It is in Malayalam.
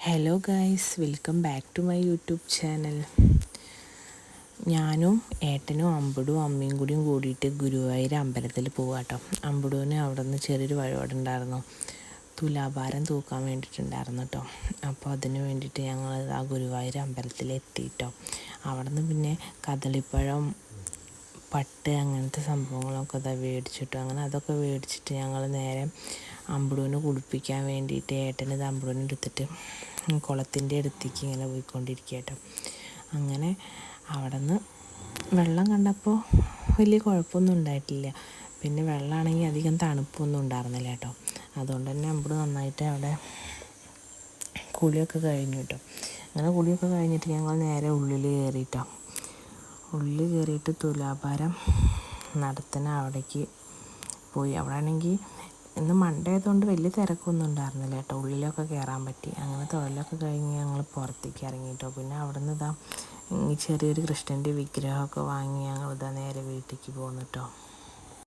Hello guys, welcome back to my YouTube channel. ഞാനും ഏട്ടനും അമ്പടും അമ്മയും കൂടിയിട്ട് ഗുരുവായൂർ അമ്പലത്തിൽ പോവാട്ടോ. അമ്പടൂന് അവിടെ നിന്ന് ചെറിയൊരു വഴിപാടുണ്ടായിരുന്നു, തുലാഭാരം തൂക്കാൻ വേണ്ടിയിട്ടുണ്ടായിരുന്നു കേട്ടോ. അപ്പോൾ അതിന് വേണ്ടിയിട്ട് ഞങ്ങൾ ആ ഗുരുവായൂർ അമ്പലത്തിൽ എത്തിയിട്ടോ. അവിടെ നിന്ന് പിന്നെ കദളിപ്പഴം, പട്ട് അങ്ങനത്തെ സംഭവങ്ങളൊക്കെ മേടിച്ചിട്ടു. അങ്ങനെ അതൊക്കെ മേടിച്ചിട്ട് ഞങ്ങൾ നേരെ അമ്പടൂനെ കുളിപ്പിക്കാൻ വേണ്ടിയിട്ട് ഏട്ടന് അമ്പടൂനെ എടുത്തിട്ട് കുളത്തിൻ്റെ അടുത്തേക്ക് ഇങ്ങനെ പോയിക്കൊണ്ടിരിക്കുക കേട്ടോ. അങ്ങനെ അവിടെ നിന്ന് വെള്ളം കണ്ടപ്പോൾ വലിയ കുഴപ്പമൊന്നും ഉണ്ടായിട്ടില്ല. പിന്നെ വെള്ളമാണെങ്കിൽ അധികം തണുപ്പൊന്നും ഉണ്ടായിരുന്നില്ല കേട്ടോ. അതുകൊണ്ട് തന്നെ അമ്പടൂ നന്നായിട്ട് അവിടെ കുളിയൊക്കെ കഴിഞ്ഞു കേട്ടോ. അങ്ങനെ കുളിയൊക്കെ കഴിഞ്ഞിട്ട് ഞങ്ങൾ നേരെ ഉള്ളിൽ കയറിയിട്ട് തുലാഭാരം നടത്തുന്ന അവിടേക്ക് പോയി. അവിടെ ആണെങ്കിൽ ഇന്ന് മൺഡേ ആയതുകൊണ്ട് വലിയ തിരക്കൊന്നും ഉണ്ടായിരുന്നില്ല കേട്ടോ. ഉള്ളിലൊക്കെ കയറാൻ പറ്റി. അങ്ങനെ തൊഴിലൊക്കെ കഴിഞ്ഞ് ഞങ്ങൾ പുറത്തേക്ക് ഇറങ്ങി കേട്ടോ. പിന്നെ അവിടെ നിന്ന് ചെറിയൊരു കൃഷ്ണൻ്റെ വിഗ്രഹമൊക്കെ വാങ്ങി ഞങ്ങൾ നേരെ വീട്ടിലേക്ക് പോന്നു കേട്ടോ.